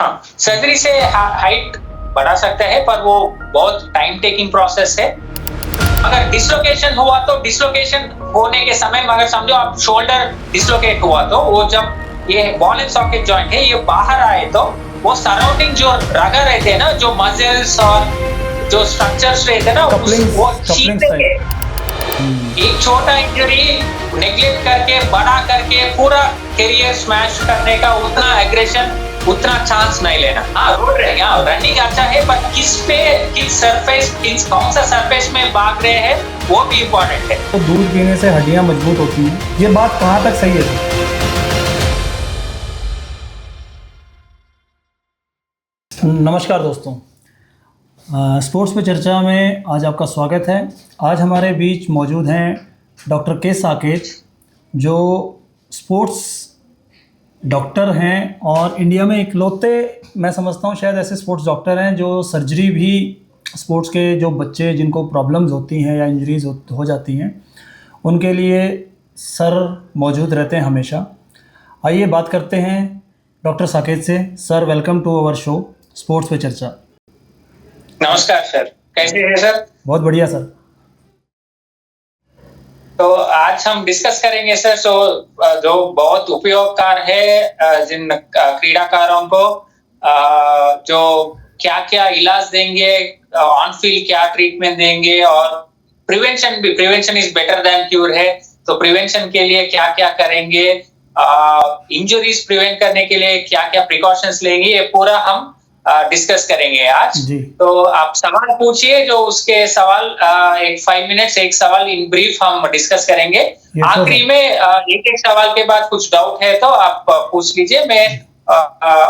हाँ, सर्जरी से हाइट बढ़ा सकते हैं, पर वो बहुत टाइम टेकिंग प्रोसेस है। अगर डिसलोकेशन हुआ तो डिसलोकेशन होने के समय में, अगर समझो आप शोल्डर डिसलोकेट हुआ तो वो जब ये बॉल एंड सॉकेट जॉइंट है ये बाहर आए तो वो सराउंडिंग जो रगा रहते हैं ना, जो मसल्स और जो स्ट्रक्चर्स रहते हैं ना, वो खींचेंगे। एक छोटा इंजरी नेग्लेक्ट करके बड़ा करके पूरा करियर स्मैश करने का उतना एग्रेशन, उतना चांस नहीं लेना। हाँ, रोड रहेगा, रनिंग अच्छा है, पर किस सरफेस, कौन सा सरफेस में भाग रहे हैं वो भी इम्पोर्टेंट है। तो दूध पीने से हड्डियां मजबूत होती हैं, ये बात कहाँ तक सही है? नमस्कार दोस्तों, स्पोर्ट्स पे चर्चा में आज आपका स्वागत है। आज हमारे बीच मौजूद हैं डॉक्टर के साकेत, जो स्पोर्ट्स डॉक्टर हैं और इंडिया में इकलौते, मैं समझता हूँ शायद ऐसे स्पोर्ट्स डॉक्टर हैं जो सर्जरी भी, स्पोर्ट्स के जो बच्चे जिनको प्रॉब्लम्स होती हैं या इंजरीज हो जाती हैं उनके लिए सर मौजूद रहते हैं हमेशा। आइए बात करते हैं डॉक्टर साकेत से। Sir, welcome to our show sports पे चर्चा। नमस्कार सर, कैसे हैं सर? बहुत बढ़िया सर। तो आज हम डिस्कस करेंगे सर, जो बहुत उपयोगकार है जिन क्रीडाकारों को, जो क्या क्या इलाज देंगे, ऑन फील्ड क्या ट्रीटमेंट देंगे, और prevention is better than cure है, तो प्रिवेंशन के लिए क्या क्या करेंगे, इंजरीज प्रिवेंट करने के लिए क्या क्या प्रिकॉशंस लेंगे, ये पूरा हम डिस्कस करेंगे आज। तो आप सवाल पूछिए, जो उसके सवाल एक 5 मिनट्स एक सवाल इन ब्रीफ हम डिस्कस करेंगे। आखिरी में एक सवाल के बाद कुछ डाउट है तो आप पूछ लीजिए, मैं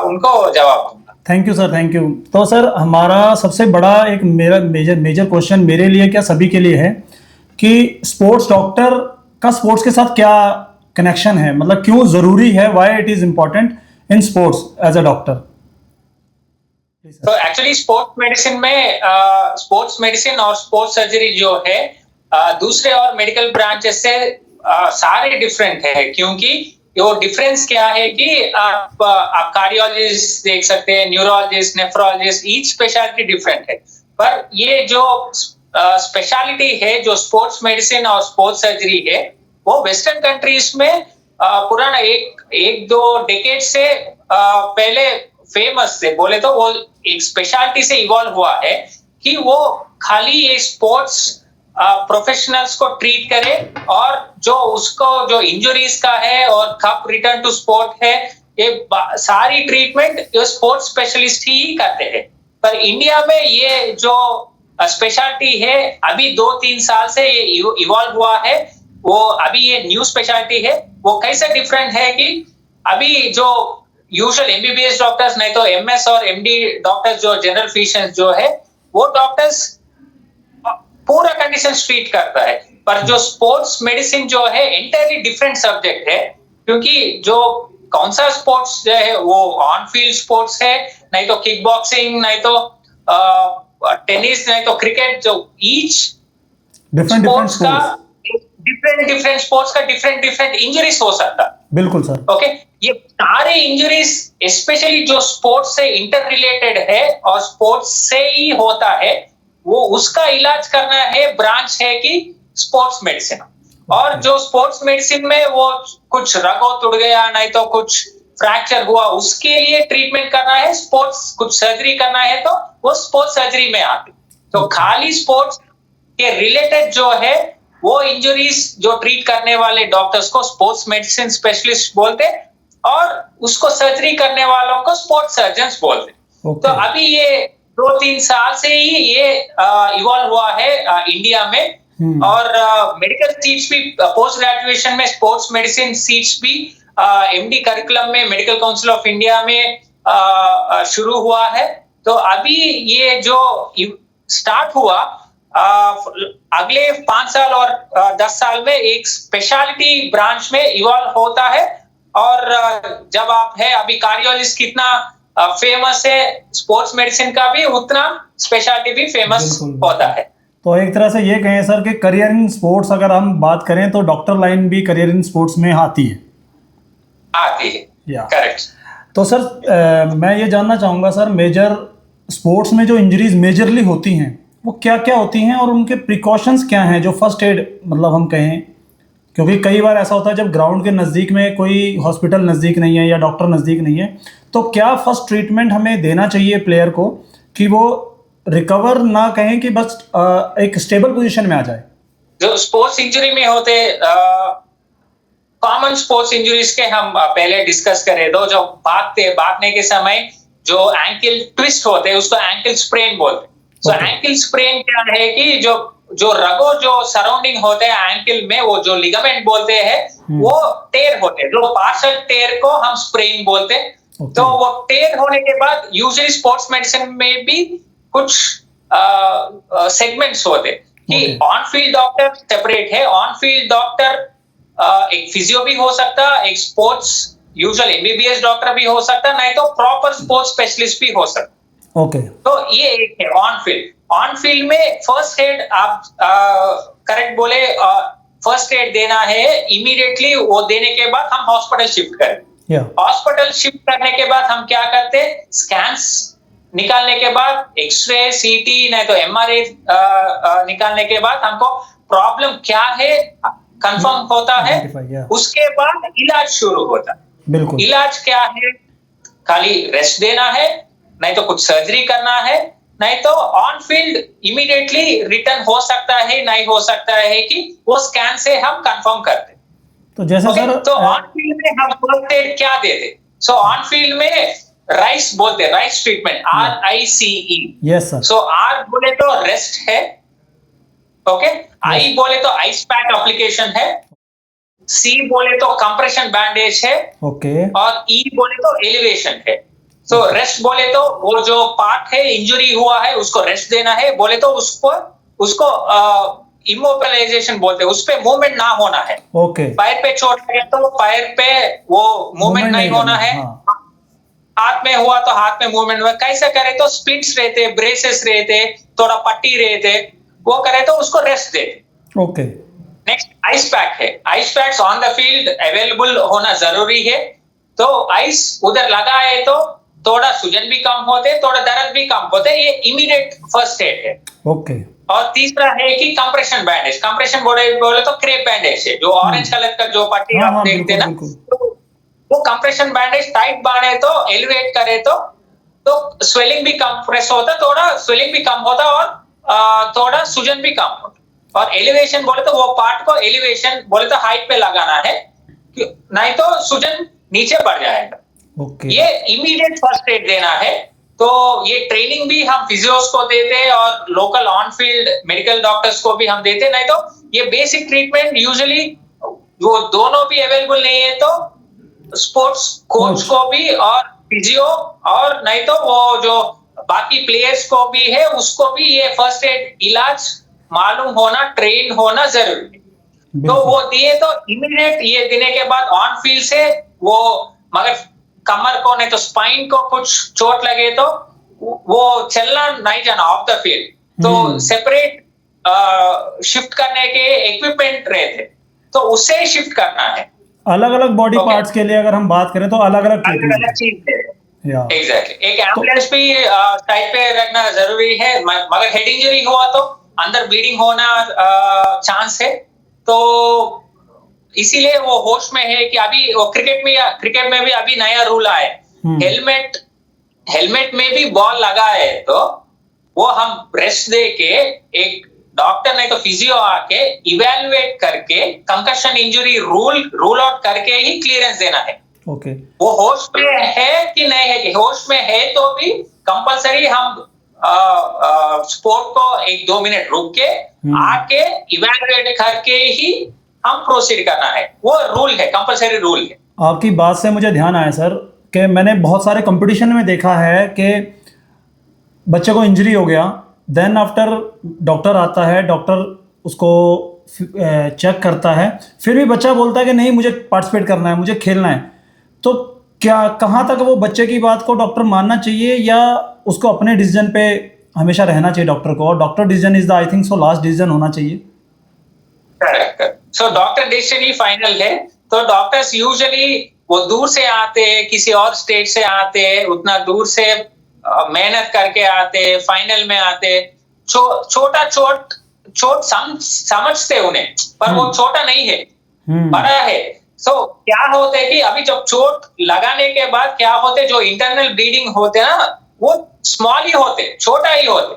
उनको जवाब दूंगा। Thank you sir, thank you. तो सर, हमारा सबसे बड़ा एक मेरा मेजर क्वेश्चन मेरे लिए, क्या सभी के लिए है, कि स्पोर्ट्स डॉक्टर का स्पोर्ट्स के साथ क्या कनेक्शन है, मतलब क्यों जरूरी है, why it is important in sports as a doctor. तो एक्चुअली स्पोर्ट्स मेडिसिन और स्पोर्ट्स सर्जरी जो है दूसरे और मेडिकल ब्रांचेस से सारे डिफरेंट है, क्योंकि वो डिफरेंस क्या है कि आप कार्डियोलॉजिस्ट देख सकते हैं, neurologist, nephrologist, each speciality different है। पर ये जो स्पेशलिटी है, जो स्पोर्ट्स मेडिसिन और स्पोर्ट्स सर्जरी है, वो वेस्टर्न कंट्रीज में पुराना एक दो डेकेड से पहले फेमस थे, बोले तो वो एक स्पेशलिटी से इवॉल्व हुआ है कि वो खाली ये स्पोर्ट्स प्रोफेशनल्स को ट्रीट करे, और जो इंजरीज का है और कब रिटर्न टू स्पोर्ट है, ये सारी ट्रीटमेंट जो स्पोर्ट्स स्पेशलिस्ट ही करते हैं। पर इंडिया में ये जो स्पेशलिटी है अभी 2-3 साल से ये इवॉल्व हुआ है, वो अभी ये न्यू स्पेशलिटी है। वो कैसे डिफरेंट है कि अभी जो यूजुअल एमबीबीएस डॉक्टर्स, नहीं तो एमएस और एमडी डॉक्टर्स, जो जनरल फिजिशियंस जो है, वो डॉक्टर्स पूरा कंडीशन ट्रीट करता है। पर जो स्पोर्ट्स मेडिसिन जो है एंटायरली डिफरेंट सब्जेक्ट है, क्योंकि जो कौन सा स्पोर्ट्स जो है वो ऑन फील्ड स्पोर्ट्स है, नहीं तो किक बॉक्सिंग, नहीं तो टेनिस, नहीं तो क्रिकेट, जो ईच स्पोर्ट्स का डिफरेंट स्पोर्ट्स का डिफरेंट इंजरीज हो सकता है। बिल्कुल सर। ओके, ये सारे इंजरीज स्पेशली जो स्पोर्ट्स से इंटर रिलेटेड है और स्पोर्ट्स से ही होता है, वो उसका इलाज करना है ब्रांच है कि स्पोर्ट्स मेडिसिन। और जो स्पोर्ट्स मेडिसिन में वो कुछ रगो टूट गया, नहीं तो कुछ फ्रैक्चर हुआ, उसके लिए ट्रीटमेंट करना है, स्पोर्ट्स कुछ सर्जरी करना है तो वो स्पोर्ट्स सर्जरी में आती। तो खाली स्पोर्ट्स के रिलेटेड जो है वो इंजरीज जो ट्रीट करने वाले डॉक्टर्स को स्पोर्ट्स मेडिसिन स्पेशलिस्ट बोलते, और उसको सर्जरी करने वालों को स्पोर्ट्स सर्जन्स बोलते। तो अभी ये 2-3 साल से ही ये इवॉल्व हुआ है इंडिया में। और मेडिकल सीट्स भी, पोस्ट ग्रेजुएशन में स्पोर्ट्स मेडिसिन सीट्स भी एमडी करिकुलम में मेडिकल काउंसिल ऑफ इंडिया में शुरू हुआ है। तो अभी ये जो स्टार्ट हुआ, अगले 5 साल और 10 साल में एक स्पेशलिटी ब्रांच में इवॉल्व होता है। और जब आप है, अभी कार्डियोलॉजिस्ट कितना फेमस है, स्पोर्ट्स मेडिसिन का भी उतना स्पेशलिटी भी फेमस होता है। तो एक तरह से ये कहें सर कि करियर इन स्पोर्ट्स, अगर हम बात करें तो डॉक्टर लाइन भी करियर इन स्पोर्ट्स में आती है। करेक्ट। तो सर मैं ये जानना चाहूँगा सर, मेजर स्पोर्ट्स में जो इंजरीज मेजरली होती हैं वो क्या क्या होती हैं और उनके प्रिकॉशंस क्या हैं, जो फर्स्ट एड मतलब हम कहें, क्योंकि कई बार ऐसा होता है जब ग्राउंड के नज़दीक में कोई हॉस्पिटल नज़दीक नहीं है या डॉक्टर नज़दीक नहीं है, तो क्या फर्स्ट ट्रीटमेंट हमें देना चाहिए प्लेयर को कि वो रिकवर ना कहें कि बस एक स्टेबल पोजीशन में आ जाए। जो स्पोर्ट्स इंजरी में होते कॉमन स्पोर्ट्स इंजरीज के हम पहले डिस्कस करें, दो जो भागने के समय जो एंकल ट्विस्ट होते हैं उसको एंकल स्प्रेन बोलते हैं। सो एंकल स्प्रेन क्या है कि जो रगो जो सराउंडिंग होते हैं एंकल में, वो जो लिगामेंट बोलते हैं वो टेयर होते हैं, जो पार्शल टेयर को हम स्प्रेन बोलते हैं। तो वो टेयर होने के बाद यूजुअली स्पोर्ट्स मेडिसिन में भी कुछ सेगमेंट्स होते हैं कि ऑन फील्ड डॉक्टर सेपरेट है। ऑन फील्ड डॉक्टर एक फिजियो भी हो सकता, एक स्पोर्ट्स यूजुअल एमबीबीएस डॉक्टर भी हो सकता, नहीं तो प्रॉपर स्पोर्ट्स स्पेशलिस्ट भी हो सकता। ओके तो ये एक है ऑन फील्ड। ऑन फील्ड में फर्स्ट एड आप करेक्ट बोले, फर्स्ट एड देना है इमीडिएटली, वो देने के बाद हम हॉस्पिटल शिफ्ट करें। हॉस्पिटल शिफ्ट करने के बाद हम क्या करते, स्कैन्स निकालने के बाद एक्सरे सीटी नहीं तो एमआरआई निकालने के बाद हमको प्रॉब्लम क्या है कंफर्म होता है, उसके बाद इलाज शुरू होता है। बिल्कुल। इलाज क्या है, खाली रेस्ट देना है, नहीं तो कुछ सर्जरी करना है, नहीं तो ऑन फील्ड इमीडिएटली रिटर्न हो सकता है, नहीं हो सकता है कि वो स्कैन से हम कंफर्म करते। तो जैसे सर तो ऑन फील्ड में हम फर्स्ट एड क्या देते, सो ऑन फील्ड में राइस बोलते हैं, rice treatment, RICE। Yes sir. So R बोले तो रेस्ट है, ओके, I बोले तो आइस पैक एप्लीकेशन है, C बोले तो कंप्रेशन बैंडेज है, ओके, और E बोले तो एलिवेशन है। सो रेस्ट बोले तो वो जो पार्ट है इंजरी हुआ है उसको रेस्ट देना है, बोले तो उसको इमोबिलाइजेशन बोलते हैं, उस पे मूवमेंट ना होना है। ओके। पैर पे चोट लगे तो पैर पे वो मूवमेंट नहीं होना है। हाथ में हुआ तो हाथ में मूवमेंट हुआ, कैसे करे तो स्पिट्स रहते, ब्रेसेस रहते, थोड़ा पट्टी रहते, वो करे तो उसको रेस्ट देते। ओके। नेक्स्ट आइस पैक है। Ice packs on the field available होना जरूरी है। तो आइस उधर लगा है तो थोड़ा सूजन भी कम होते, थोड़ा दर्द भी कम होते, ये इमीडिएट फर्स्ट एड है। ओके। और तीसरा है कि कंप्रेशन बैंडेज। कंप्रेशन बोले तो क्रेप बैंडेज है, जो ऑरेंज कलर का जो पट्टी आप देखते हैं ना, तो वो कंप्रेशन बैंडेज टाइट बांधे तो एलिवेट करे तो स्वेलिंग भी कंप्रेस होता, थोड़ा स्वेलिंग भी कम होता और थोड़ा सूजन भी कम होता। और एलिवेशन बोले तो वो पार्ट को एलिवेशन बोले तो हाइट पे लगाना है, नहीं तो सूजन नीचे बढ़ जाएगा। ये इमीडिएट फर्स्ट एड देना है। तो ये ट्रेनिंग भी हम फिजियोस को देते हैं और local on field medical doctors को भी हम देते हैं, नहीं तो ये बेसिक ट्रीटमेंट यूजुअली वो दोनों भी अवेलेबल नहीं है तो स्पोर्ट्स कोच को भी और फिजियो और नहीं तो वो जो बाकी प्लेयर्स को भी है उसको भी ये फर्स्ट एड इलाज मालूम होना, ट्रेन होना जरूरी है। तो वो दिए तो इमीडिएट ये देने के बाद ऑन फील्ड से वो, मगर कमर को नहीं तो स्पाइन को कुछ चोट लगे तो वो चलना नहीं जाना ऑफ द फील्ड, तो सेपरेट शिफ्ट करने के इक्विपमेंट रहते, तो उससे शिफ्ट करना है। अलग अलग बॉडी पार्ट्स के लिए अगर हम बात करें तो अलग अलग चीज है। एग्जैक्टली। एक एम्बुलेंस भी साइड पे रखना जरूरी है, मगर हेड इंजरी हुआ तो अंदर ब्लीडिंग होना चांस है, तो इसीलिए वो होश में है कि अभी वो क्रिकेट में भी अभी नया रूल आया है, हेलमेट में भी बॉल लगा है तो वो हम रेस्ट दे के एक डॉक्टर नहीं तो फिजियो आके इवेलुएट करके कंकशन इंजरी रूल आउट करके ही क्लियरेंस देना है। ओके। वो होश में है कि नहीं है, कि होश में है तो भी कंपलसरी हम स्पोर्ट को 1-2 मिनट रुक के आके इवेलुएट करके ही हम प्रोसीड करना है, वो रूल है, कंपलसरी रूल है। आपकी बात से मुझे ध्यान आया सर कि मैंने बहुत सारे कंपटीशन में देखा है कि बच्चे को इंजरी हो गया, देन आफ्टर डॉक्टर आता है, डॉक्टर उसको चेक करता है, फिर भी बच्चा बोलता है कि नहीं मुझे पार्टिसिपेट करना है, मुझे खेलना है। तो क्या कहाँ तक वो बच्चे की बात को डॉक्टर मानना चाहिए या उसको अपने डिसीजन पे हमेशा रहना चाहिए डॉक्टर को, और doctor decision is the I think so last decision होना चाहिए? करेक्ट। सो डॉक्टर डिसीजन ही फाइनल है। तो डॉक्टर्स यूजुअली वो दूर से आते हैं, किसी और स्टेट से आते हैं, उतना दूर से मेहनत करके आते हैं, फाइनल में आते हैं। छोटा चोट समझते उन्हें, पर वो छोटा नहीं है, बड़ा है। सो क्या होता है कि अभी जब चोट लगाने के बाद क्या होते, जो इंटरनल ब्लीडिंग होते ना, वो स्मॉल ही होते, छोटा ही होते।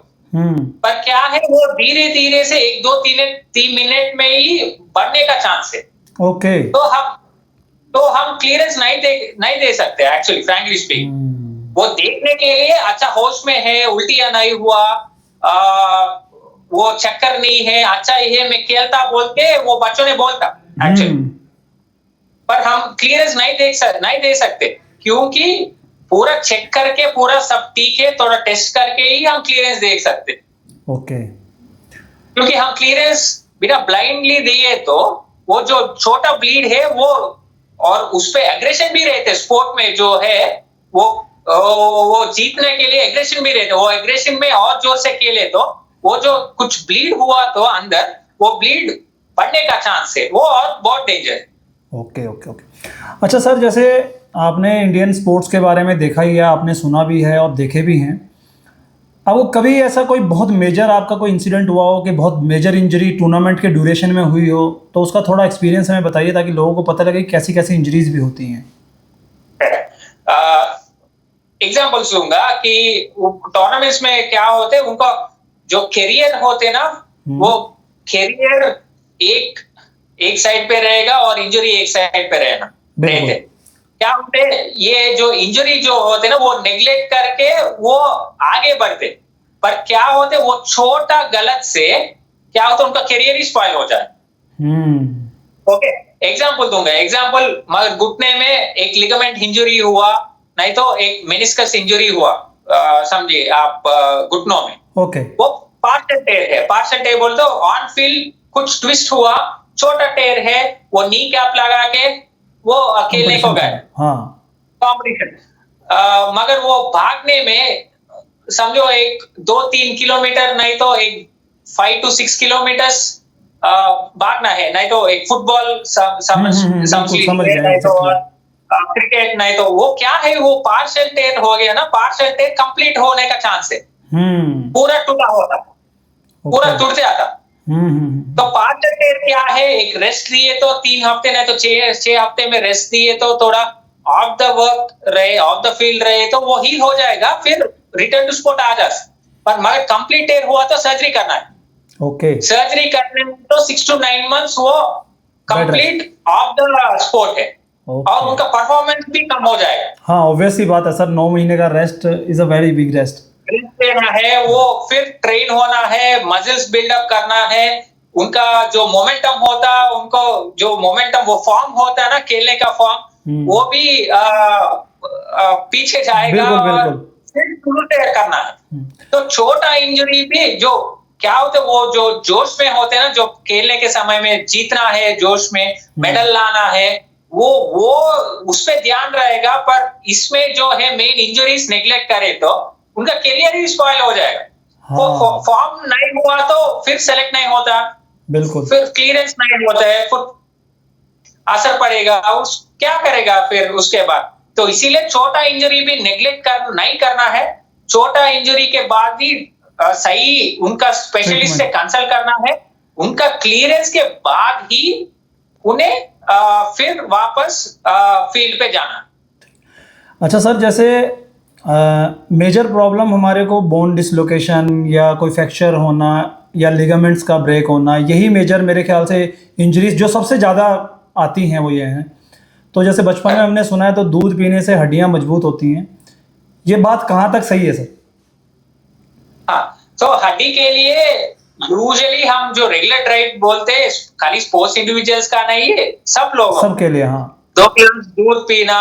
पर क्या है, वो धीरे धीरे से 1-2-3 मिनट में ही बढ़ने का चांस है। ओके। तो हम क्लियरेंस नहीं दे सकते एक्चुअली, फ्रैंकली स्पीकिंग। वो देखने के लिए अच्छा होश में है, उल्टियां नहीं हुआ, वो चक्कर नहीं है, अच्छा ही है, मैं खेलता बोल के वो बच्चों ने बोलता एक्चुअली। पर हम क्लियरेंस नहीं दे सकते, क्योंकि पूरा चेक करके पूरा सब ठीक है, थोड़ा टेस्ट करके ही हम क्लियरेंस दे सकते। ओके। क्योंकि हम क्लियरेंस बिना ब्लाइंडली दिए तो वो जो छोटा ब्लीड है वो, और उस पे एग्रेशन भी रहते स्पोर्ट में, जो है वो जीतने के लिए एग्रेशन भी रहते। वो एग्रेशन में और जोर से खेले तो वो जो कुछ ब्लीड हुआ तो अंदर, वो ब्लीड बढ़ने का चांस है, वो और बहुत डेंजर है। Okay okay okay. अच्छा सर, जैसे आपने इंडियन स्पोर्ट्स के बारे में देखा ही है, आपने सुना भी है और देखे भी हैं। अब वो कभी ऐसा कोई बहुत मेजर आपका कोई इंसिडेंट हुआ हो कि बहुत मेजर इंजरी टूर्नामेंट के ड्यूरेशन में हुई हो, तो उसका थोड़ा एक्सपीरियंस हमें बताइए, ताकि लोगों को पता लगे कैसी कैसी इंजरीज भी होती हैं। एग्जाम्पल्स लूंगा कि टूर्नामेंट्स में क्या होते हैं, उनका जो कैरियर होते ना, वो कैरियर एक साइड पे रहेगा और इंजरी एक साइड पे रहते। क्या होते, ये जो इंजरी जो होते ना, वो नेग्लेक्ट करके वो आगे बढ़ते, पर क्या होते, वो छोटा गलत से क्या होता, उनका करियर ही स्पॉइल हो जाए। ओके, एग्जांपल दूंगा। एग्जांपल, मगर घुटने में एक लिगामेंट इंजरी हुआ, नहीं तो एक मेनिस्कस इंजरी हुआ, समझिए आप, घुटनों में। ओके। वो पार्शियल टेयर है। पार्शियल टेयर बोलते ऑन फील्ड कुछ ट्विस्ट हुआ, छोटा टेयर है, वो नी कैप लगा के वो खेलने को गए, कॉम्पिटिशन। मगर वो भागने में समझो 1-2-3 किलोमीटर, नहीं तो 5 to 6 किलोमीटर भागना है, नहीं तो एक फुटबॉल समझ नहीं तो क्रिकेट, नहीं तो वो क्या है, वो पार्शियल टेयर हो गया ना। पार्शियल टेयर कंप्लीट होने का चांस है, पूरा टूटा होता, पूरा टूट जाता। तो पार्शियल टेयर क्या है, एक रेस्ट लिए तो 3 हफ्ते, नहीं तो 6 हफ्ते में रेस्ट दिए तो थोड़ा ऑफ द वर्क रहे, ऑफ द फील्ड रहे, तो वो हील हो जाएगा, फिर रिटर्न टू स्पोर्ट आ जाए। पर मगर कंप्लीट टेयर हुआ तो सर्जरी करना है। ओके। सर्जरी करने में तो 6 to 9 months वो कंप्लीट ऑफ द स्पोर्ट है, और उनका परफॉर्मेंस भी कम हो जाएगा। हाँ, ऑब्वियसली बात है सर, 9 महीने का rest is a very big rest लेना है। वो फिर ट्रेन होना है, मसल्स बिल्डअप करना है, उनका जो मोमेंटम होता है, उनको जो मोमेंटम वो फॉर्म होता है ना, खेलने का फॉर्म, वो भी पीछे जाएगा। बिल्कुल। फिर शुरू से करना है। तो छोटा इंजरी भी जो क्या होता है, वो जो जोश में होते हैं ना, जो खेलने के समय में जीतना है, जोश में मेडल लाना है, वो उस पे ध्यान रहेगा। पर इसमें जो है मेन इंजरीज नेग्लेक्ट करे तो उनका करियर ही स्पॉइल हो जाएगा। वो फॉर्म नहीं हुआ तो फिर सेलेक्ट नहीं होता, बिल्कुल, फिर क्लियरेंस नहीं होता है, फिर असर पड़ेगा, क्या करेगा फिर उसके बाद। तो इसीलिए छोटा इंजरी भी नेग्लेक्ट नहीं करना है। छोटा इंजरी के बाद ही सही उनका स्पेशलिस्ट से कंसल्ट करना है, उनका क्लियरेंस के बाद ही उन्हें फिर वापस फील्ड पे जाना। अच्छा सर, जैसे मेजर प्रॉब्लम हमारे को बोन डिसलोकेशन या कोई फ्रैक्चर होना या लिगामेंट्स का ब्रेक होना, यही मेजर मेरे ख्याल से इंजरीज जो सबसे ज़्यादा आती हैं वो ये हैं। तो जैसे बचपन में हमने सुना है तो दूध पीने से हड्डियां मजबूत होती हैं, ये बात कहाँ तक सही है सर? हाँ, तो हड्डी के लिए यूजुअली हम जो रेगुलर डाइट बोलते हैं, खाली स्पोर्ट्स इंडिविजुअल्स का नहीं है, सब लोग, सबके लिए। हाँ, 2 गिलास दूध पीना,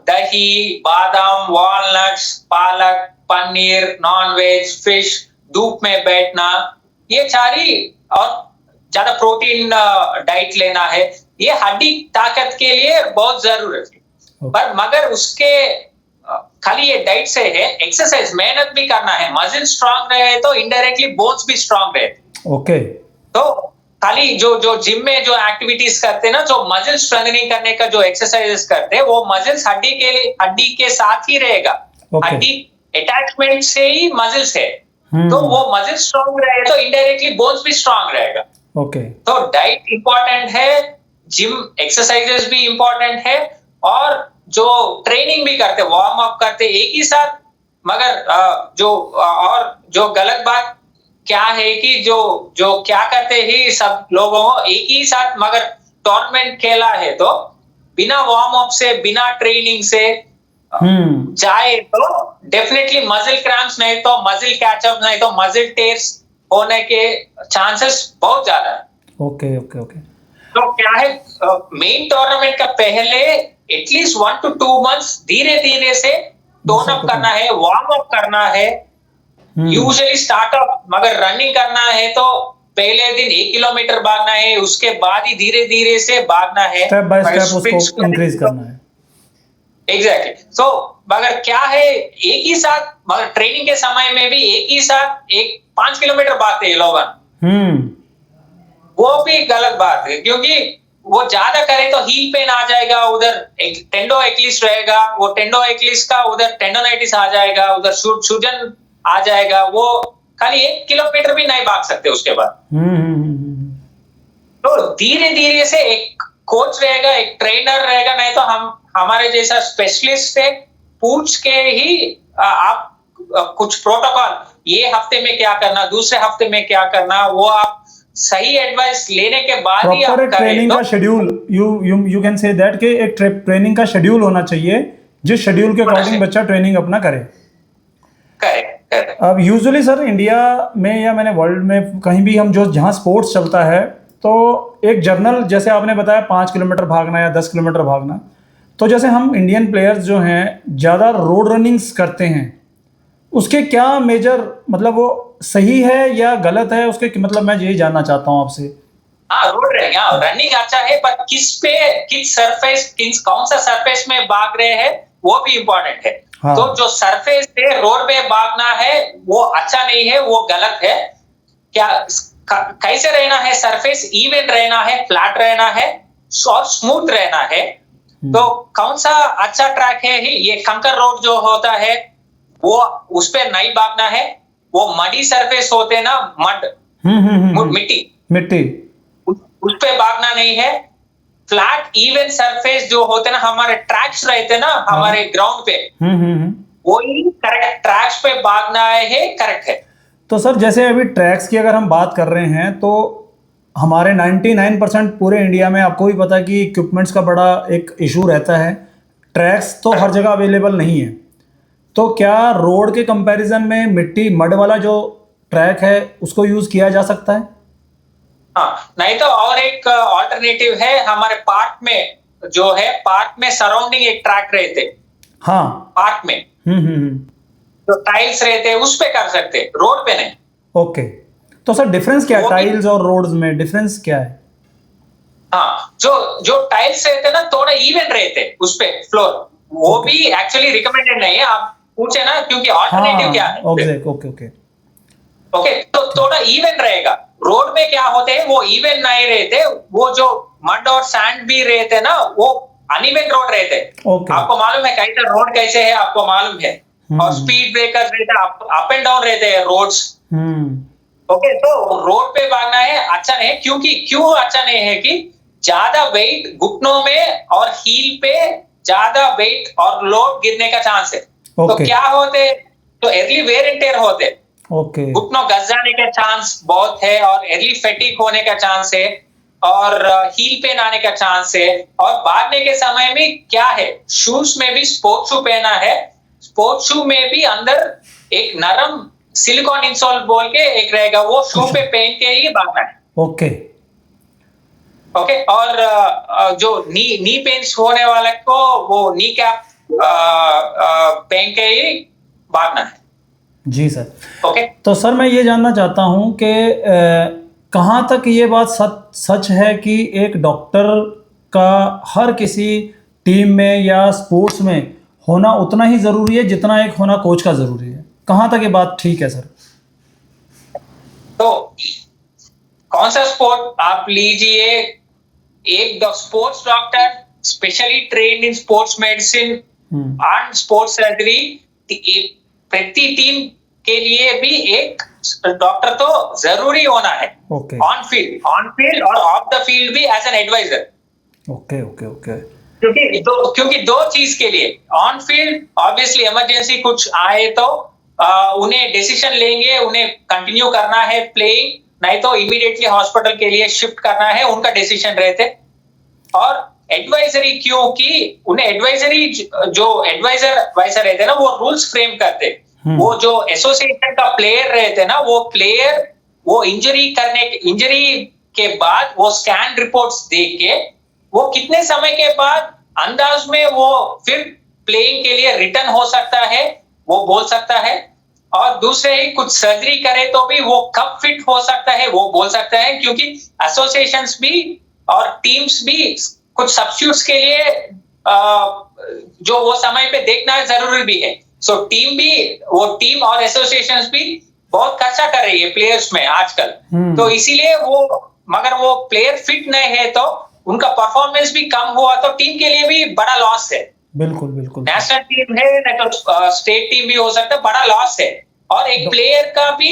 दही, बादाम, वॉलनट्स, पालक, पनीर, नॉन वेज, फिश, धूप में बैठना, ये सारी, और ज्यादा प्रोटीन डाइट लेना है, ये हड्डी ताकत के लिए बहुत जरूरत है। पर मगर उसके खाली ये डाइट से है, एक्सरसाइज मेहनत भी करना है। मसल स्ट्रांग रहे तो इनडायरेक्टली बोन्स भी स्ट्रांग रहे। ओके। तो खाली जो जो जिम में जो एक्टिविटीज करते हैं ना, जो मसल स्ट्रेंथनिंग करने का जो एक्सरसाइजेस करते हैं, वो मसल्स हड्डी के साथ ही रहेगा। ओके। हड्डी अटैचमेंट से ही मसल्स है, हम्म। तो वो मसल स्ट्रांग रहेगा तो इनडायरेक्टली बोन्स भी स्ट्रांग रहेगा। ओके। तो डाइट इंपॉर्टेंट है, जिम एक्सरसाइजेस भी इंपॉर्टेंट है, और जो ट्रेनिंग भी करते, वार्म अप करते एक ही साथ। मगर और जो गलत बात क्या है कि जो जो क्या करते ही सब लोगों को एक ही साथ, मगर टूर्नामेंट खेला है तो बिना वार्म अप से, बिना ट्रेनिंग से जाए तो डेफिनेटली मसल क्रैम्प्स, नहीं तो मसल कैचअप, नहीं तो मसल टेयर्स होने के चांसेस बहुत ज्यादा है। Okay okay okay. तो क्या है, मेन टूर्नामेंट का पहले एटलीस्ट 1 to 2 months धीरे धीरे से टोन अप करना है, वार्म अप करना है। यूजुअली स्टार्टअप मगर रनिंग करना है तो पहले दिन 1 किलोमीटर भागना है, उसके बाद ही धीरे धीरे से भागना है, स्टेप बाय स्टेप उसको इंक्रीज करना है। एग्जैक्टली। तो मगर क्या है, एक ही साथ, मगर ट्रेनिंग के समय में भी एक ही साथ 5 किलोमीटर भागते हैं लोग, वो भी गलत बात है, क्योंकि वो ज्यादा करे तो हील पेन आ जाएगा, उधर टेंडो एक्लिस रहेगा, वो टेंडो एक्लिस का उधर टेंडोनाइटिस आ जाएगा, उधर सूजन आ जाएगा, वो खाली 1 किलोमीटर भी नहीं भाग सकते उसके बाद। तो धीरे धीरे से एक कोच रहेगा, एक ट्रेनर रहेगा, नहीं तो हमारे जैसा स्पेशलिस्ट से पूछ के ही आप कुछ प्रोटोकॉल, ये हफ्ते में क्या करना, दूसरे हफ्ते में क्या करना, वो आप सही एडवाइस लेने के बाद ही आप ट्रेनिंग का schedule, you can say that कि एक ट्रेनिंग का शेड्यूल होना चाहिए, जिस शेड्यूल के अकॉर्डिंग बच्चा ट्रेनिंग अपना करे। अब यूजुअली सर इंडिया में या मैंने वर्ल्ड में कहीं भी हम जहाँ स्पोर्ट्स चलता है तो एक जर्नल, जैसे आपने बताया 5 किलोमीटर भागना या 10 किलोमीटर भागना, तो जैसे हम इंडियन प्लेयर्स जो हैं ज़्यादा रोड रनिंग्स करते हैं, उसके क्या मेजर, मतलब वो सही है या गलत है, उसके मतलब मैं यही जानना चाहता हूँ आपसे। हाँ, रोड रनिंग अच्छा है, पर किस सरफेस, कौन सा सरफेस में भाग रहे हैं वो भी इम्पोर्टेंट है। हाँ। तो जो सरफेस पे रोड पे भागना है वो अच्छा नहीं है, वो गलत है। क्या कैसे रहना है, सरफेस इवन रहना है, फ्लैट रहना है और स्मूथ रहना है। तो कौन सा अच्छा ट्रैक है, ये कंकर रोड जो होता है वो उस पे नहीं भागना है, वो मडी सरफेस होते ना, मिट्टी उस पे भागना नहीं है। फ्लैट इवन सरफेस जो होते ना, हमारे ट्रैक्स रहते ना हमारे ग्राउंड पे, वही करेक्ट ट्रैक्स पे भागना है, करेक्ट है। तो सर जैसे अभी ट्रैक्स की अगर हम बात कर रहे हैं तो हमारे 99% पूरे इंडिया में आपको भी पता है कि इक्विपमेंट्स का बड़ा एक इशू रहता है, ट्रैक्स तो हर जगह अवेलेबल नहीं है। तो क्या रोड के कंपैरिजन में मिट्टी मड वाला जो ट्रैक है उसको यूज किया जा सकता है? हाँ, नहीं तो और एक ऑल्टरनेटिव है, हमारे पार्क में जो है, पार्क में सराउंडिंग एक ट्रैक रहते, हाँ पार्क में जो टाइल्स रहते हैं उस पे कर सकते, रोड पे नहीं। ओके, तो सर डिफरेंस क्या है टाइल्स और रोड्स में, डिफरेंस क्या है? हाँ, जो टाइल्स रहते ना थोड़ा इवन रहते उस पे फ्लोर, वो भी एक्चुअली रिकमेंडेड नहीं है, आप पूछे ना, क्योंकि ऑल्टरनेटिव क्या है। ओके, तो थोड़ा इवन रहेगा। रोड में क्या होते हैं, वो इवन नहीं रहते, वो जो मड और सैंड भी रहते ना, वो अनइवन रोड रहते। आपको मालूम है कैसा रोड कैसे है, आपको मालूम है, और स्पीड ब्रेकर्स रहते, अप एंड डाउन रहते हैं रोड्स। ओके, तो रोड पे भागना है अच्छा नहीं है, क्यों अच्छा नहीं है कि ज्यादा वेट घुटनों में और हील पे ज्यादा वेट और लोड गिरने का चांस है। तो क्या होते, तो अर्ली वेयर एंड टेयर होते, घुटनों घस जाने का चांस बहुत है, और अर्ली फैटिग होने का चांस है, और हील पेन आने का चांस है। और भागने के समय में क्या है, शूज में भी स्पोर्ट्स शू पहना है, स्पोर्ट्स शू में भी अंदर एक नरम सिलिकॉन इंसोल बोल के एक रहेगा, वो शू पे पहन के ही भागना है। ओके, और जो नी पेन्स होने वाले को वो नी कैप पहन के ही भागना है। जी सर। तो सर मैं ये जानना चाहता हूँ कि कहाँ तक ये बात सच है कि एक डॉक्टर का हर किसी टीम में या स्पोर्ट्स में होना उतना ही ज़रूरी है जितना एक होना कोच का ज़रूरी है? कहाँ तक ये बात ठीक है सर? तो कौन सा स्पोर्ट आप लीजिए, एक sports doctor specially trained in sports medicine and sports surgery, प्रति टीम के लिए भी एक डॉक्टर तो जरूरी होना है। ऑन फील्ड और ऑफ द फील्ड भी as an advisor. Okay okay okay. क्योंकि दो चीज के लिए, ऑन फील्ड ऑब्वियसली इमरजेंसी कुछ आए तो उन्हें डिसीजन लेंगे, उन्हें कंटिन्यू करना है प्लेइंग, नहीं तो इमीडिएटली हॉस्पिटल के लिए शिफ्ट करना है, उनका डिसीजन रहते। और एडवाइजरी, क्योंकि उन्हें एडवाइजरी, जो एडवाइजर वैसा रहते ना, वो रूल्स फ्रेम करते। वो जो एसोसिएशन का प्लेयर रहते ना, वो प्लेयर वो इंजरी के बाद वो स्कैन रिपोर्ट्स देख के वो कितने समय के बाद अंदाज में वो फिर प्लेइंग के लिए रिटर्न हो सकता है, वो बोल सकता है। और दूसरे ही कुछ सर्जरी करे तो भी वो कब फिट हो सकता है वो बोल सकता है, क्योंकि एसोसिएशंस भी और टीम्स भी कुछ सब्स्टिट्यूट्स के लिए जो वो समय पे देखना जरूरी भी है। सो टीम और एसोसिएशंस भी बहुत खर्चा कर रही है प्लेयर्स में आजकल। तो इसीलिए मगर वो प्लेयर फिट नहीं है तो उनका परफॉर्मेंस भी कम हुआ तो टीम के लिए भी बड़ा लॉस है। बिल्कुल बिल्कुल। नेशनल टीम है नहीं तो स्टेट टीम भी हो सकता है, बड़ा लॉस है। और एक प्लेयर का भी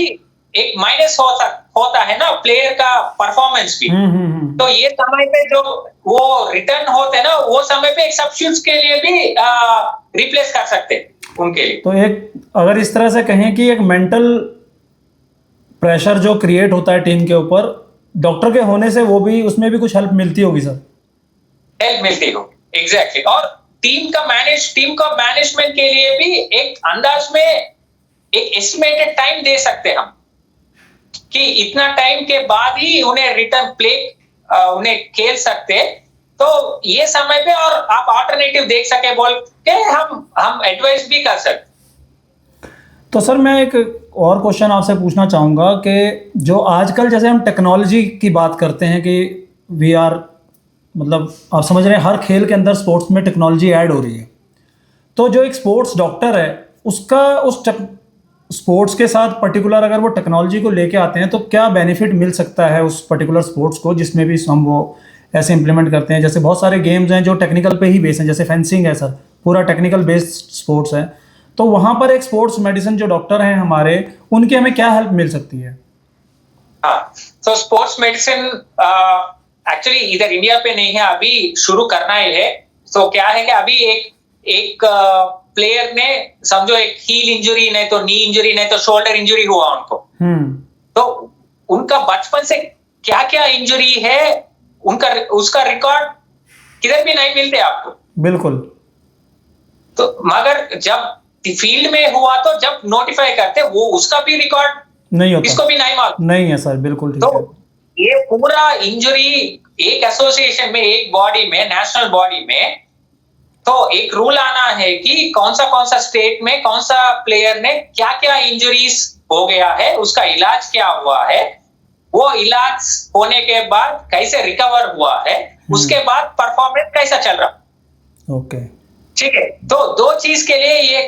एक माइनस होता है ना, प्लेयर का परफॉर्मेंस भी। तो ये समय पे जो वो रिटर्न होते हैं ना, वो समय पे एक सब्स्टिट्यूट्स के लिए भी रिप्लेस कर सकते हैं उनके लिए। तो एक अगर इस तरह से कहें कि एक मेंटल प्रेशर जो क्रिएट होता है टीम के ऊपर, डॉक्टर के होने से वो भी, उसमें भी कुछ हेल्प मिलती होगी सर? हेल्प मिलती हो, एग्जैक्टली। और टीम का मैनेजमेंट के लिए भी एक अंदाज में एक एस्टिमेटेड टाइम दे सकते हैं हम, कि इतना टाइम के बाद ही उन्हें रिटर्न प्ले उन्हें खेल सकते। तो ये समय पे और आप अल्टरनेटिव देख सके बोल के हम एडवाइस भी कर सकते। तो सर मैं एक और क्वेश्चन आपसे पूछना चाहूँगा कि जो आजकल जैसे हम टेक्नोलॉजी की बात करते हैं कि वी आर, मतलब आप समझ रहे हैं हर खेल के अंदर स्पोर्ट्स में टेक्नोलॉजी ऐड हो रही है। तो जो एक स्पोर्ट्स डॉक्टर है उसका उस स्पोर्ट्स के साथ पर्टिकुलर अगर वो टेक्नोलॉजी को लेके आते हैं तो क्या बेनिफिट मिल सकता है उस पर्टिकुलर स्पोर्ट्स को, जिसमें भी हम वो ऐसे इंप्लीमेंट करते हैं? जैसे बहुत सारे गेम्स हैं जो टेक्निकल पे ही बेस्ड हैं, जैसे फेंसिंग है सर, पूरा टेक्निकल बेस्ड स्पोर्ट्स है। तो वहाँ पर एक स्पोर्ट्स मेडिसिन जो डॉक्टर हैं हमारे, उनकी हमें क्या हेल्प मिल सकती है? हाँ, तो स्पोर्ट्स मेडिसिन एक्चुअली इधर इंडिया पे नहीं है, अभी शुरू करना ही है। तो क्या है कि अभी एक प्लेयर ने समझो एक हील इंजरी, नहीं तो नी इंजरी, नहीं तो शोल्डर इंजरी हुआ उनको। तो उनका बचपन से क्या क्या इंजरी है उसका रिकॉर्ड किधर भी नहीं मिलते आपको। बिल्कुल। तो मगर जब फील्ड में हुआ तो जब नोटिफाई करते वो उसका भी रिकॉर्ड नहीं होता, इसको भी नहीं मालूम। नहीं है सर, बिल्कुल ठीक है। तो ये पूरा इंजरी एक एसोसिएशन में, एक बॉडी में, नेशनल बॉडी में, तो एक रूल आना है कि कौन सा स्टेट में कौन सा प्लेयर ने क्या क्या इंजरीज हो गया है, उसका इलाज क्या हुआ है, वो इलाज होने के बाद कैसे रिकवर हुआ है, उसके बाद परफॉर्मेंस कैसा चल रहा। ओके, ठीक है। तो दो चीज के लिए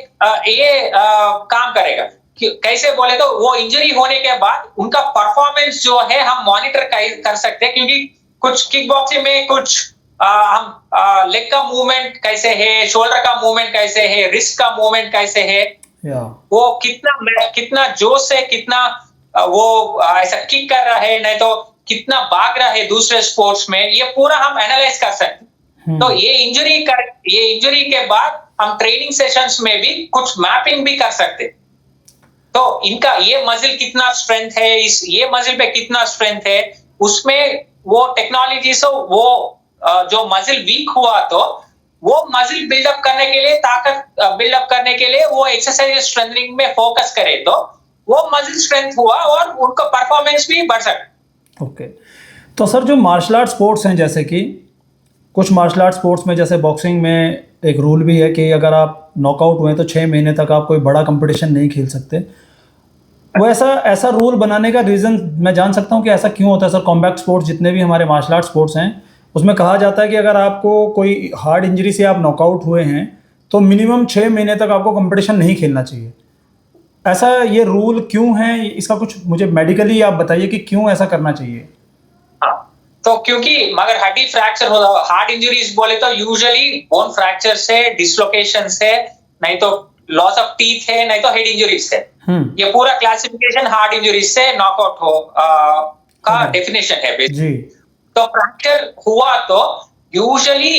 ये काम करेगा। कैसे बोले तो वो इंजरी होने के बाद उनका परफॉर्मेंस जो है हम मॉनिटर कर सकते हैं, क्योंकि कुछ किक बॉक्सिंग में कुछ हम लेग का मूवमेंट कैसे है, शोल्डर का मूवमेंट कैसे है, रिस्ट का मूवमेंट कैसे है, वो कितना जोश से कितना वो ऐसा किक कर रहा है, नहीं तो कितना भाग रहा है दूसरे स्पोर्ट्स में, ये पूरा हम एनालाइज कर सकते हैं। तो ये इंजरी के बाद हम ट्रेनिंग सेशंस में भी कुछ मैपिंग भी कर सकते हैं। तो इनका ये मजिल कितना स्ट्रेंथ है, ये मजिल पे कितना स्ट्रेंथ है, उसमें वो टेक्नोलॉजी से वो जो मजिल वीक हुआ तो वो मजिल बिल्डअप करने के लिए, ताकत बिल्डअप करने के लिए वो एक्सरसाइज स्ट्रेंथनिंग में फोकस करे तो वो मजिल स्ट्रेंथ हुआ और उनका परफॉर्मेंस भी बढ़ सकता। ओके। तो सर जो मार्शल आर्ट स्पोर्ट्स हैं, जैसे कि कुछ मार्शल आर्ट स्पोर्ट्स में, जैसे बॉक्सिंग में एक रूल भी है कि अगर आप नॉकआउट हुए तो 6 महीने तक आप कोई बड़ा कंपटीशन नहीं खेल सकते। वो ऐसा रूल बनाने का रीज़न मैं जान सकता हूँ कि ऐसा क्यों होता है सर? कॉम्बैट स्पोर्ट्स जितने भी हमारे मार्शल आर्ट स्पोर्ट्स हैं उसमें कहा जाता है कि अगर आपको कोई हार्ड इंजरी से आप नॉकआउट हुए हैं तो मिनिमम 6 महीने तक आपको कंपटीशन नहीं खेलना चाहिए। ऐसा ये रूल क्यों है? इसका कुछ मुझे मेडिकली आप बताइए कि क्यों ऐसा करना चाहिए। तो क्योंकि मगर हड्डी फ्रैक्चर हो, हार्ट इंजरीज बोले तो यूजुअली बोन फ्रैक्चर से, डिसलोकेशन से, नहीं तो लॉस ऑफ टीथ है, नहीं तो हेड इंजरीज है। ये पूरा क्लासिफिकेशन हार्ट इंजरीज से नॉकआउट हो का डेफिनेशन है जी। तो फ्रैक्चर हुआ तो यूजुअली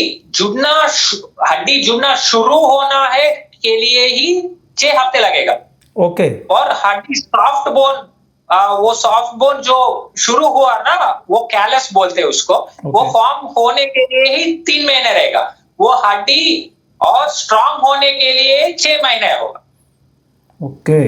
हड्डी जुड़ना शुरू होना है के लिए ही 6 हफ्ते लगेगा। ओके। और हड्डी सॉफ्ट बोन, वो सॉफ्ट बोन जो शुरू हुआ ना, वो कैलस बोलते हैं उसको, वो फॉर्म होने के लिए ही 3 महीने रहेगा। वो हड्डी और स्ट्रांग होने के लिए 6 महीने होगा। ओके।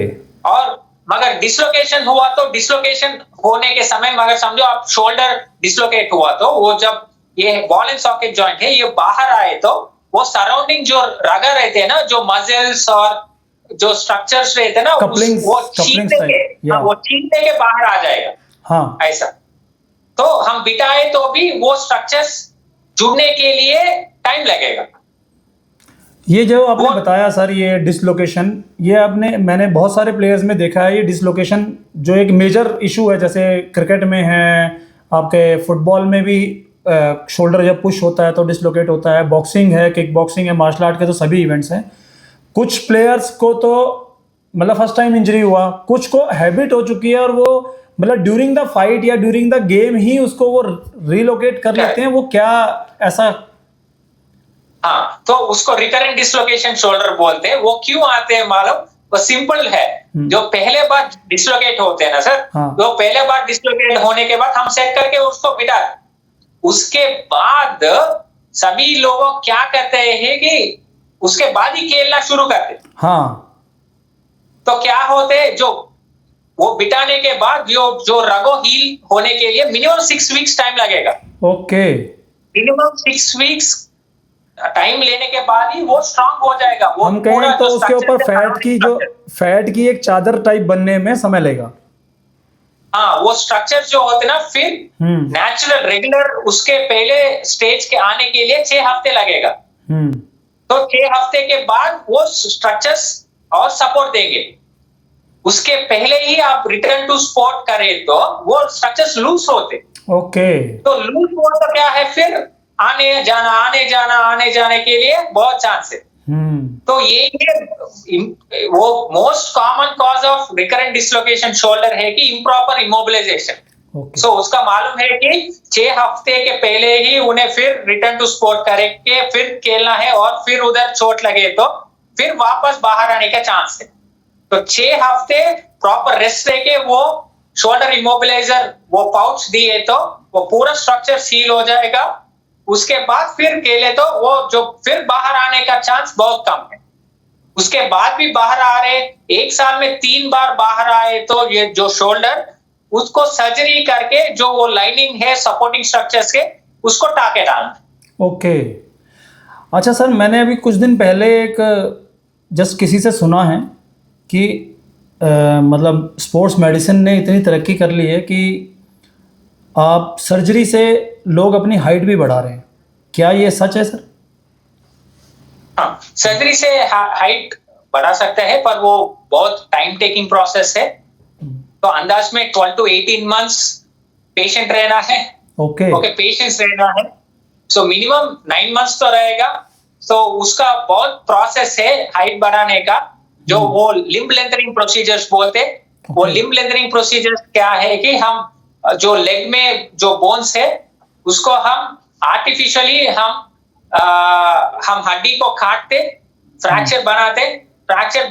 और मगर डिसलोकेशन हुआ तो डिसलोकेशन होने के समय, मगर समझो आप शोल्डर डिसलोकेट हुआ तो वो जब ये बॉल एंड सॉकेट जॉइंट है ये बाहर आए तो वो सराउंडिंग जो रगर रहते हैं ना, जो मसल्स और जो स्ट्रक्चर्स रहते हैं ना, वो छीनते के बाहर आ जाएगा। हाँ। ऐसा तो हम बिठाए तो भी वो स्ट्रक्चर्स जुड़ने के लिए टाइम लगेगा। ये जो आपने बताया सर, ये डिसलोकेशन, ये मैंने बहुत सारे प्लेयर्स में देखा है। ये डिसलोकेशन जो एक मेजर इशू है, जैसे क्रिकेट में है, आपके फुटबॉल में भी शोल्डर जब पुश होता है तो डिसलोकेट होता है, बॉक्सिंग है, किक बॉक्सिंग है, मार्शल आर्ट के तो सभी इवेंट्स हैं। कुछ प्लेयर्स को तो मतलब फर्स्ट टाइम इंजरी हुआ, कुछ को हैबिट हो चुकी है और वो मतलब ड्यूरिंग द फाइट या ड्यूरिंग द गेम ही उसको वो रिलोकेट कर लेते हैं। वो क्या ऐसा? हाँ, तो उसको रिकरेंट डिसलोकेशन शोल्डर बोलते हैं। वो क्यों आते हैं मालूम? वो सिंपल है। जो पहले बार डिसलोकेट होते हैं ना सर, तो पहले बार डिसलोकेट होने के बाद हम सेट करके उसको बिठा, उसके बाद सभी लोग क्या करते हैं कि उसके बाद ही खेलना शुरू करते। हाँ। तो क्या होते हैं, जो वो बिठाने के बाद जो रगो हील होने के लिए मिनिमम 6 वीक्स टाइम लगेगा। ओके। मिनिमम 6 वीक्स टाइम लेने के बाद ही वो स्ट्रांग हो जाएगा। वो हम कहें तो उसके ऊपर फैट की एक चादर टाइप बनने में समय लेगा। हाँ, वो स्ट्रक्चर जो होते ना, फिर नेचुरल रेगुलर उसके पहले स्टेज के आने के लिए 6 हफ्ते लगेगा। तो 6 हफ्ते के बाद वो स्ट्रक्चर्स और सपोर्ट देंगे। उसके पहले ही आप रिटर्न टू स्पोर्ट करें तो वो स्ट्रक्चर्स लूज होते। ओके। तो लूज हो तो क्या है, फिर आने जाने के लिए बहुत चांस है। तो ये वो most common cause of recurrent dislocation shoulder है कि इम्प्रॉपर इमोबिलाइजेशन। सो उसका मालूम है कि 6 हफ्ते के पहले ही उन्हें फिर रिटर्न टू स्पोर्ट करके फिर खेलना है, और फिर उधर चोट लगे तो फिर वापस बाहर आने का चांस है। तो 6 हफ्ते प्रॉपर रेस्ट लेके वो शोल्डर इमोबिलाइजर वो पाउच दिए तो वो पूरा स्ट्रक्चर सील हो जाएगा। उसके बाद फिर खेले तो वो जो फिर बाहर आने का चांस बहुत कम है। उसके बाद भी बाहर आ रहे, 1 साल में 3 बार बाहर आए तो ये जो शोल्डर, उसको सर्जरी करके जो वो लाइनिंग है सपोर्टिंग स्ट्रक्चर्स के, उसको टाके डालना। ओके। अच्छा सर, मैंने अभी कुछ दिन पहले एक जस्ट किसी से सुना है कि मतलब स्पोर्ट्स मेडिसिन ने इतनी तरक्की कर ली है कि आप सर्जरी से लोग अपनी हाइट भी बढ़ा रहे हैं। क्या ये सच है सर? हाँ, सर्जरी से हाइट बढ़ा सकते हैं, पर वो बहुत टाइम टेकिंग प्रोसेस है। तो अंदाज में 12 to 18 मंथ्स पेशेंट रहना है। ओके, पेशेंस रहना है। सो मिनिमम 9 मंथ्स तो रहेगा। तो उसका बहुत प्रोसेस है हाइट बढ़ाने का, जो वो लिम्ब लेंथनिंग प्रोसीजर्स बोलते हैं। वो लिम्ब लेंथनिंग प्रोसीजर्स क्या है कि हम जो लेग में जो बोन्स है उसको हम आर्टिफिशियली हम हड्डी को काटते, फ्रैक्चर बनाते। फ्रैक्चर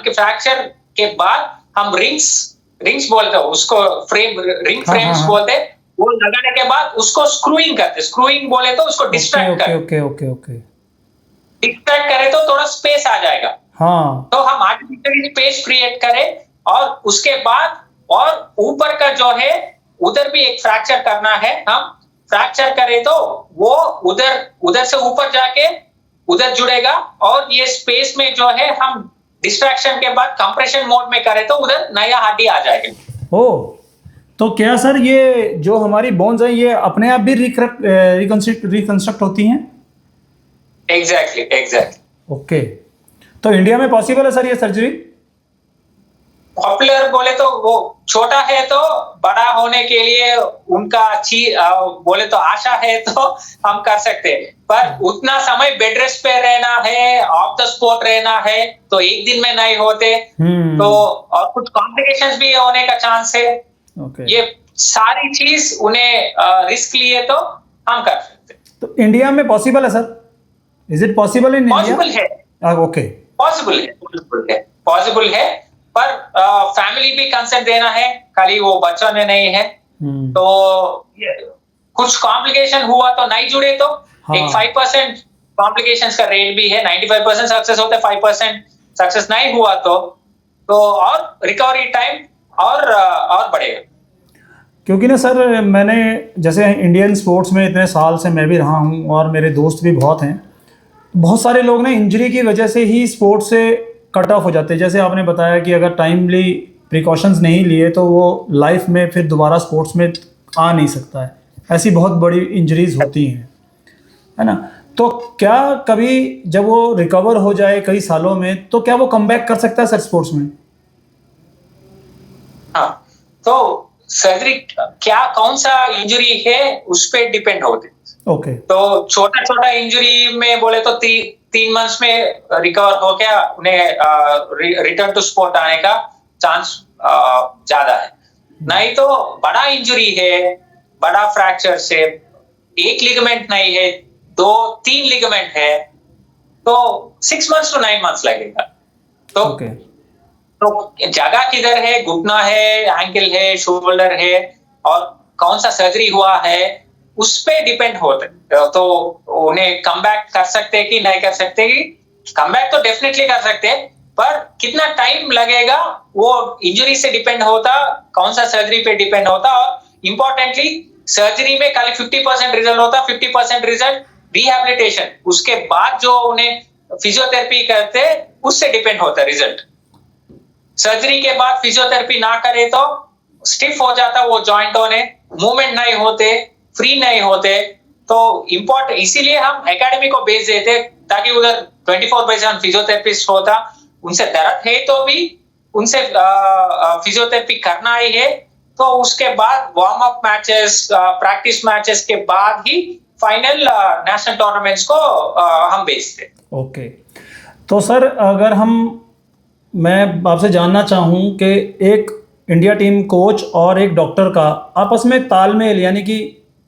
फ्रैक्चर के बाद हम रिंग्स बोलते हैं उसको, रिंग फ्रेम्स बोलते हैं। वो लगाने के बाद उसको स्क्रूइंग करते। स्क्रूइंग बोले तो उसको डिस्ट्रैक्ट करते। डिस्ट्रैक्ट करे तो थोड़ा स्पेस आ जाएगा। हाँ। तो हम आर्टिफिशियली स्पेस क्रिएट करें, और उसके बाद और ऊपर का जो है उधर भी एक फ्रैक्चर करना है। हम फ्रैक्चर करें तो वो उधर से ऊपर जाके उधर जुड़ेगा, और ये स्पेस में जो है हम डिस्ट्रैक्शन के बाद कंप्रेशन मोड में करें तो उधर नया हड्डी आ जाएगा। ओ, तो क्या सर ये जो हमारी बोन्स है ये अपने आप भी रिकंस्ट्रक्ट होती हैं? एग्जैक्टली। ओके। तो इंडिया में पॉसिबल है सर ये सर्जरी? पॉपुलर बोले तो वो छोटा है तो बड़ा होने के लिए उनका अच्छी बोले तो आशा है तो हम कर सकते हैं, पर उतना समय बेड रेस्ट पे रहना है, ऑफ द स्पॉट रहना है तो एक दिन में नहीं होते, तो और कुछ कॉम्प्लिकेशंस भी होने का चांस है। ये सारी चीज उन्हें रिस्क लिए तो हम कर सकते हैं। तो इंडिया में पॉसिबल है sir? Is it possible in India? Possible है, ओके, पॉसिबल है, पर फैमिली भी कंसेंट देना है, खाली वो बच्चों ने नहीं है। तो कुछ कॉम्प्लिकेशन हुआ तो नहीं जुड़े तो एक 5% कॉम्प्लिकेशंस का रेट भी है, 95% सक्सेस होते, 5% सक्सेस नहीं हुआ तो और रिकवरी टाइम और बढ़ेगा। क्योंकि ना सर, मैंने जैसे इंडियन स्पोर्ट्स में इतने साल से मैं भी रहा हूँ और मेरे दोस्त भी बहुत हैं, बहुत सारे लोग ना इंजरी की वजह से ही स्पोर्ट्स से कट ऑफ हो जाते हैं। जैसे आपने बताया कि अगर टाइमली प्रिकॉशंस नहीं लिए तो वो लाइफ में फिर दोबारा स्पोर्ट्स में आ नहीं सकता है। ऐसी बहुत बड़ी इंजरीज होती हैं, है ना? तो क्या कभी जब वो रिकवर हो जाए कई सालों में, तो क्या वो कमबैक कर सकता है सर स्पोर्ट्स में? हाँ, तो सर्जरी क्या कौन सा इंजरी है उस पर डिपेंड होते। ओके। तो छोटा छोटा इंजरी में बोले तो 3 मंथ्स में रिकवर हो गया, उन्हें रिटर्न टू स्पोर्ट आने का चांस ज्यादा है। नहीं तो बड़ा इंजरी है, बड़ा फ्रैक्चर से, एक लिगामेंट नहीं है, 2-3 लिगामेंट है, तो 6 months to 9 months लगेगा। तो जगह किधर है, घुटना है, एंकल है, शोल्डर है, और कौन सा सर्जरी हुआ है उस पे डिपेंड होता है। तो उन्हें कम बैक कर सकते हैं कि नहीं कर सकते। कम बैक तो डेफिनेटली कर सकते हैं, पर कितना टाइम लगेगा वो इंजरी से डिपेंड होता, कौन सा सर्जरी पे डिपेंड होता। और इम्पोर्टेंटली सर्जरी में खाली 50% रिजल्ट होता, 50% रिजल्ट रिहैबिलिटेशन, उसके बाद जो उन्हें फिजियोथेरेपी करते उससे डिपेंड होता है रिजल्ट। सर्जरी के बाद फिजियोथेरेपी ना करे तो स्टिफ हो जाता वो जॉइंट, होने मूवमेंट नहीं होते, फ्री नहीं होते। तो इम्पोर्टेंट, इसीलिए हम एकेडमी को भेज देते ताकि उधर 24/7 फिजियोथेरेपिस्ट होता, उनसे दर्द है तो भी उनसे फिजियोथेरेपी करना ही है। तो उसके बाद warm up matches, practice matches के बाद ही फाइनल नेशनल टूर्नामेंट्स को हम भेजते। ओके। तो सर, अगर मैं आपसे जानना चाहूँ कि एक इंडिया टीम कोच और एक डॉक्टर का आपस में तालमेल, यानी कि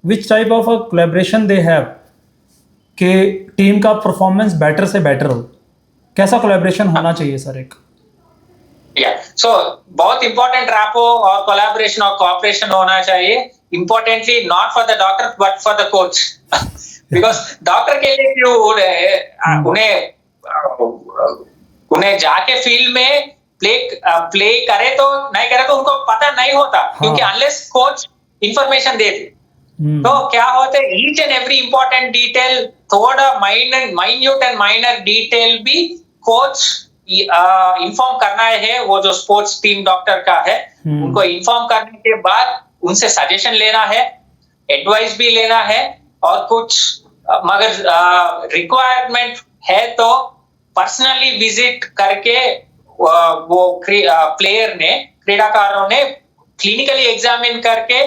which type of a collaboration they have कि टीम का परफॉर्मेंस बेटर से बेटर हो, कैसा कोलैबोरेशन होना चाहिए सर? एक सो बहुत इंपॉर्टेंट रैपो और कोलैबोरेशन और कोऑपरेशन होना चाहिए। Importantly not for the doctor but for the coach, because doctor के लिए क्यों उन्हें जाके फील्ड में प्ले करे तो नहीं करे तो उनको पता नहीं होता, क्योंकि अनलेस कोच इंफॉर्मेशन देते तो क्या होता है, each and every important detail, थोड़ा माइन्यूट एंड माइनर डिटेल भी कोच इन्फॉर्म करना है। वो जो स्पोर्ट्स टीम डॉक्टर का है उनको इन्फॉर्म करने के बाद उनसे सजेशन लेना है, एडवाइस भी लेना है, और कुछ मगर रिक्वायरमेंट है तो पर्सनली विजिट करके वो प्लेयर ने, क्रीडाकारों ने क्लिनिकली एग्जामिन करके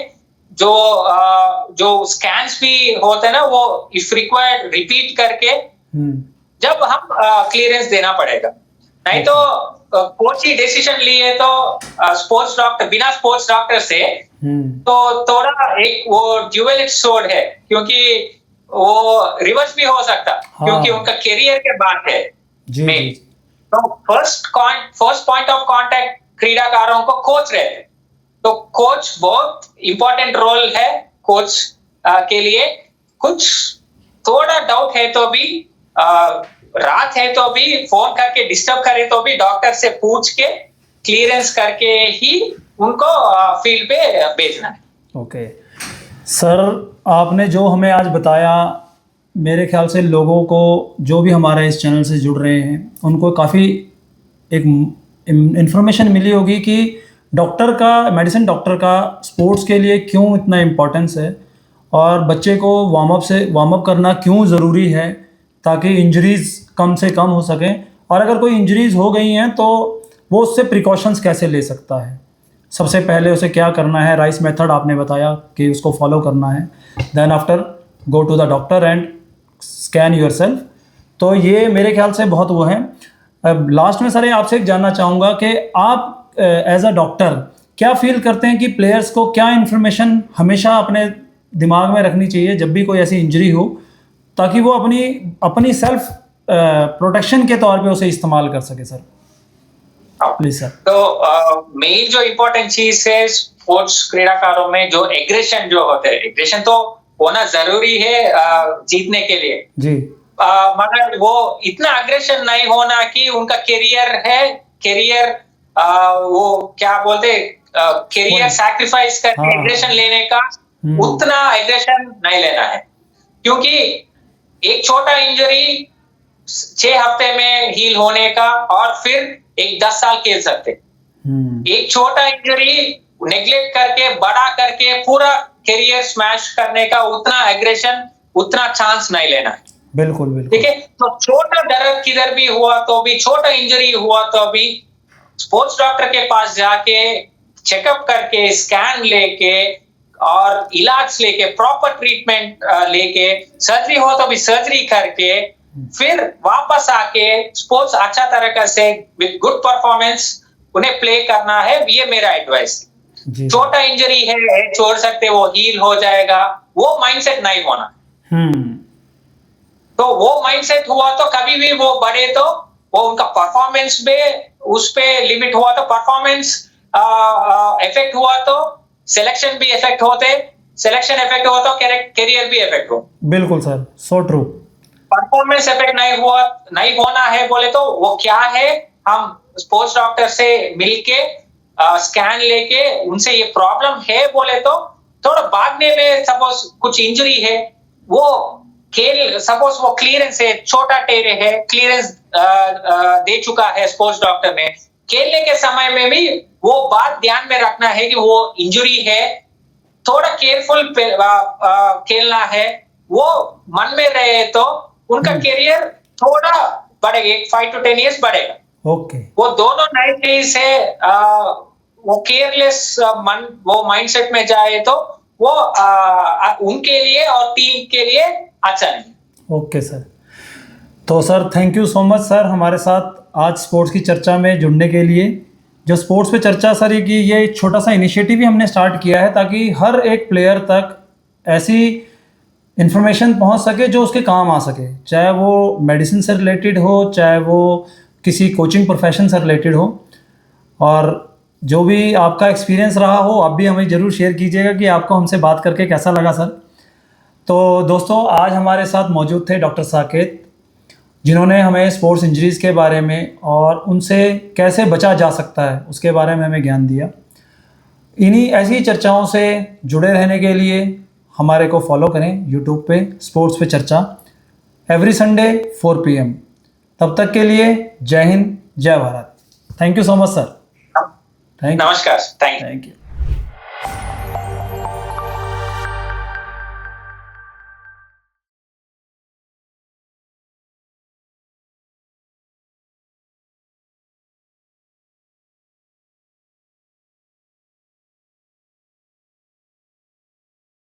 जो स्कैन्स भी होते हैं ना, वो इफ रिक्वायर्ड रिपीट करके जब हम क्लियरेंस देना पड़ेगा। नहीं तो कोच ही डिसीजन लिए तो स्पोर्ट्स डॉक्टर, बिना स्पोर्ट्स डॉक्टर से तो थोड़ा एक वो ड्यूअल एज स्वॉर्ड है, क्योंकि वो रिवर्स भी हो सकता, क्योंकि उनका करियर के बात है। तो फर्स्ट पॉइंट ऑफ कांटेक्ट क्रीडाकारों को कोच रहते, तो कोच बहुत इंपॉर्टेंट रोल है कोच के लिए। कुछ थोड़ा डाउट है तो भी रात है तो भी फोन करके डिस्टर्ब करे तो भी डॉक्टर से पूछ के क्लियरेंस करके ही उनको फील्ड पे भेजना है। ओके सर, आपने जो हमें आज बताया, मेरे ख्याल से लोगों को जो भी हमारे इस चैनल से जुड़ रहे हैं उनको काफ़ी एक इन्फॉर्मेशन मिली होगी कि डॉक्टर का, मेडिसिन डॉक्टर का स्पोर्ट्स के लिए क्यों इतना इम्पोर्टेंस है, और बच्चे को वार्म अप करना क्यों ज़रूरी है ताकि इंजरीज़ कम से कम हो सकें। और अगर कोई इंजरीज़ हो गई हैं तो वो उससे प्रिकॉशंस कैसे ले सकता है। सबसे पहले उसे क्या करना है, राइस मेथड आपने बताया कि उसको फॉलो करना है, then after go to the doctor and scan yourself. तो ये मेरे ख्याल से बहुत वो है। अब लास्ट में सर आपसे एक जानना चाहूँगा कि आप एज अ डॉक्टर क्या फील करते हैं कि प्लेयर्स को क्या इन्फॉर्मेशन हमेशा अपने दिमाग में रखनी चाहिए जब भी कोई ऐसी इंजरी हो, ताकि वो अपनी सेल्फ प्रोटेक्शन के तौर पे उसे इस्तेमाल कर सके सर, प्लीज सर। तो मेन जो इम्पोर्टेंट चीज है स्पोर्ट्स क्रीडाकारों में, जो एग्रेशन जो होते हैं, एग्रेशन तो होना जरूरी है जीतने के लिए जी, मगर वो इतना अग्रेशन नहीं होना कि उनका कैरियर वो क्या बोलते कैरियर सैक्रिफाइस करके एग्रेशन लेने का उतना एग्रेशन नहीं लेना है, क्योंकि एक छोटा इंजरी 6 हफ्ते में हील होने का और फिर एक 10 साल खेल सकते। एक छोटा इंजरी नेग्लेक्ट करके बड़ा करके पूरा करियर स्मैश करने का उतना एग्रेशन, उतना चांस नहीं लेना है। बिल्कुल बिल्कुल, ठीक है। तो छोटा दर्द किधर भी हुआ तो भी, छोटा इंजरी हुआ तो भी स्पोर्ट्स डॉक्टर के पास जाके चेकअप करके स्कैन लेके और इलाज लेके प्रॉपर ट्रीटमेंट लेके, सर्जरी हो तो भी सर्जरी करके फिर वापस आके स्पोर्ट्स अच्छा तरीके से विद गुड परफॉर्मेंस उन्हें प्ले करना है। ये मेरा एडवाइस। छोटा इंजरी है छोड़ सकते, वो हील हो जाएगा, वो माइंडसेट नहीं होना। तो वो माइंडसेट हुआ तो कभी भी वो बढ़े तो वो उनका परफॉर्मेंस में उस पे लिमिट हुआ तो परफॉर्मेंस इफेक्ट हुआ तो सिलेक्शन भी इफेक्ट होते, सिलेक्शन इफेक्ट हुआ तो करियर भी इफेक्ट हो। बिल्कुल sir, so true. Performance effect नहीं होना है बोले तो वो क्या है, हम स्पोर्ट्स डॉक्टर से मिलके स्कैन लेके उनसे ये प्रॉब्लम है बोले तो थोड़ा भागने में, सपोज कुछ इंजरी है, वो खेल सपोज वो क्लियरेंस है, छोटा टेरे है, क्लियरेंस दे चुका है स्पोर्ट्स डॉक्टर ने, खेलने के समय में भी वो बात ध्यान में रखना है कि वो इंजरी है, थोड़ा केयरफुल खेलना है, वो मन में रहे तो उनका करियर थोड़ा बढ़ेगा, 5 to 10 years बढ़ेगा। ओके, वो दोनों नए चीज है, वो केयरलेस मन वो माइंडसेट में जाए तो वो उनके लिए और टीम के लिए अच्छा नहीं। Okay sir. तो sir thank you so much sir हमारे साथ आज स्पोर्ट्स की चर्चा में जुड़ने के लिए। जो स्पोर्ट्स पे चर्चा सर ये एक छोटा सा इनिशिएटिव ही हमने स्टार्ट किया है ताकि हर एक प्लेयर तक ऐसी इन्फॉर्मेशन पहुंच सके जो उसके काम आ सके, चाहे वो मेडिसिन से रिलेटेड हो, चाहे वो किसी कोचिंग प्रोफेशन से रिलेटेड हो। और जो भी आपका एक्सपीरियंस रहा हो आप भी हमें ज़रूर शेयर कीजिएगा कि आपको हमसे बात करके कैसा लगा सर। तो दोस्तों आज हमारे साथ मौजूद थे डॉक्टर साकेत, जिन्होंने हमें स्पोर्ट्स इंजरीज़ के बारे में और उनसे कैसे बचा जा सकता है उसके बारे में हमें ज्ञान दिया। इन्हीं ऐसी चर्चाओं से जुड़े रहने के लिए हमारे को फॉलो करें यूट्यूब पे स्पोर्ट्स पे चर्चा, एवरी संडे 4 PM। तब तक के लिए जय हिंद, जय Bharat. Thank you so much sir. नमस्कार, थैंक यू।